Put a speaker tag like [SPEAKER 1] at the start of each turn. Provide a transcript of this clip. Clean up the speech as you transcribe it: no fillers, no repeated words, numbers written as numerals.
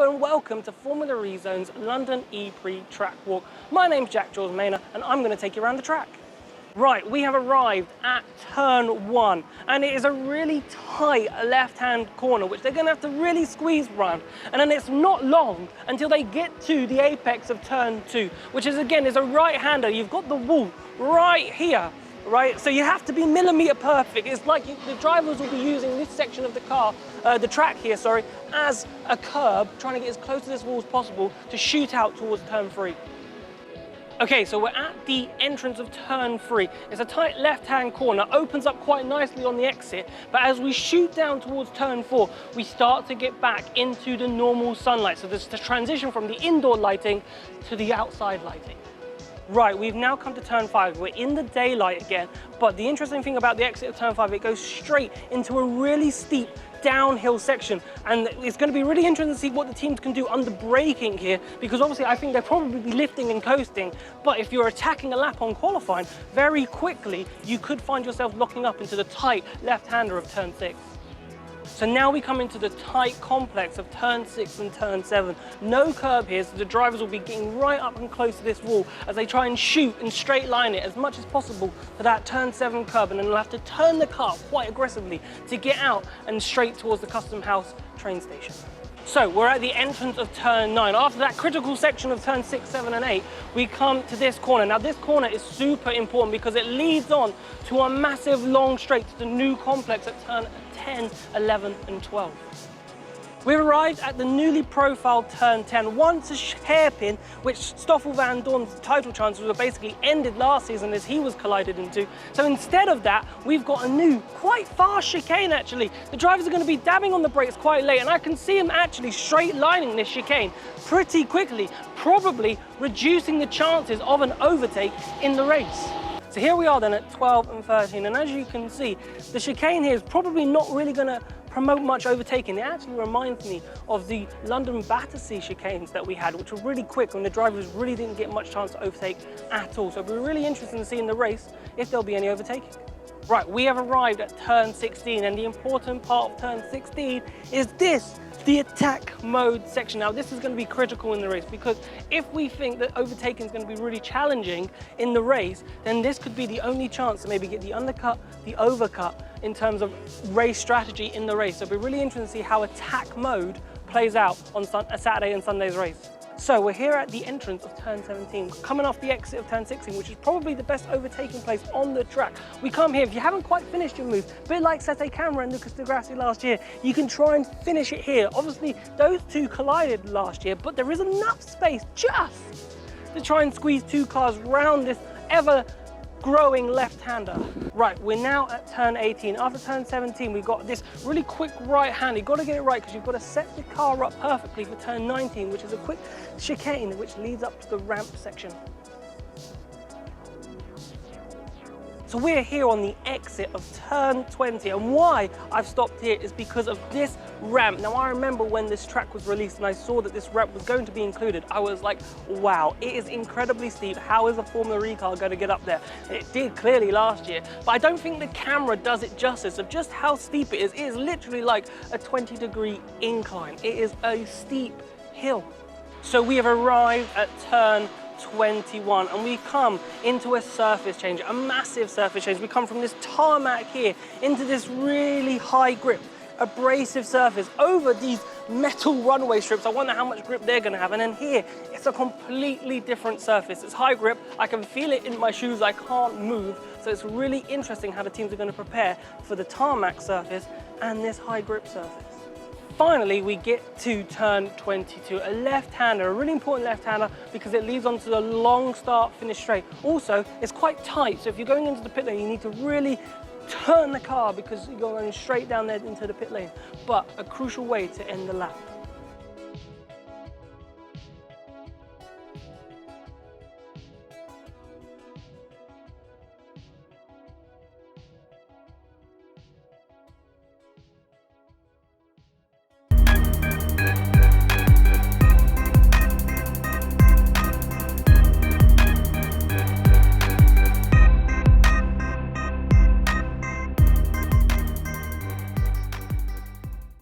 [SPEAKER 1] Hello and welcome to Formula E Zone's London E-Prix track walk. My name's Giordmaina and I'm going to take you around the track. Right, we have arrived at turn 1 and it is a really tight left-hand corner which they're going to have to really squeeze around, and then it's not long until they get to the apex of turn 2, which is again is a right-hander. You've got the wall right here. Right, so you have to be millimeter perfect. It's like the drivers will be using this section of the car, the track here, sorry, as a curb, trying to get as close to this wall as possible to shoot out towards turn 3. Okay, so we're at the entrance of turn 3. It's a tight left-hand corner, opens up quite nicely on the exit, but as we shoot down towards turn 4, we start to get back into the normal sunlight. So there's the transition from the indoor lighting to the outside lighting. Right, we've now come to turn 5. We're in the daylight again, but the interesting thing about the exit of turn 5, it goes straight into a really steep downhill section, and it's going to be really interesting to see what the teams can do under braking here, because obviously I think they'll probably be lifting and coasting, but if you're attacking a lap on qualifying, very quickly you could find yourself locking up into the tight left-hander of turn 6. So now we come into the tight complex of turn 6 and turn 7. No curb here, so the drivers will be getting right up and close to this wall as they try and shoot and straight line it as much as possible to that turn 7 curb, and then they'll have to turn the car quite aggressively to get out and straight towards the Custom House train station. So we're at the entrance of turn 9. After that critical section of turn 6, 7 and 8, we come to this corner. Now this corner is super important because it leads on to a massive long straight to the new complex at turn 10, 11 and 12. We've arrived at the newly profiled turn 10, once a hairpin which Stoffel Van Dorn's title chances were basically ended last season as he was collided into. So instead of that, we've got a new, quite fast chicane actually. The drivers are going to be dabbing on the brakes quite late, and I can see them actually straight lining this chicane pretty quickly, probably reducing the chances of an overtake in the race. So here we are then at 12 and 13, and as you can see, the chicane here is probably not really going to promote much overtaking. It actually reminds me of the London Battersea chicanes that we had, which were really quick when the drivers really didn't get much chance to overtake at all. So it'll be really interesting to see in the race if there'll be any overtaking. Right, we have arrived at turn 16, and the important part of turn 16 is this, the attack mode section. Now this is going to be critical in the race, because if we think that overtaking is going to be really challenging in the race, then this could be the only chance to maybe get the undercut, the overcut in terms of race strategy in the race. So it'll be really interesting to see how attack mode plays out on Saturday and Sunday's race. So we're here at the entrance of turn 17, coming off the exit of turn 16, which is probably the best overtaking place on the track. We come here, if you haven't quite finished your move, a bit like Sete Camara and Lucas Di Grassi last year, you can try and finish it here. Obviously, those two collided last year, but there is enough space just to try and squeeze two cars round this ever-growing left-hander. Right, we're now at turn 18. After turn 17, we've got this really quick right hand. You've got to get it right because you've got to set the car up perfectly for turn 19, which is a quick chicane which leads up to the ramp section. So we're here on the exit of turn 20, and why I've stopped here is because of this ramp. Now I remember when this track was released and I saw that this ramp was going to be included, I was like, wow, it is incredibly steep. How is a Formula E car going to get up there? It did clearly last year, but I don't think the camera does it justice of just how steep it is. It is literally like a 20-degree incline. It is a steep hill. So we have arrived at turn 21, and we come into a surface change, a massive surface change. We come from this tarmac here into this really high grip, abrasive surface over these metal runway strips. I wonder how much grip they're going to have. And then here, it's a completely different surface. It's high grip. I can feel it in my shoes. I can't move. So it's really interesting how the teams are going to prepare for the tarmac surface and this high grip surface. Finally, we get to turn 22, a left-hander, a really important left-hander because it leads on to the long start finish straight. Also, it's quite tight, so if you're going into the pit lane, you need to really turn the car because you're going straight down there into the pit lane, but a crucial way to end the lap.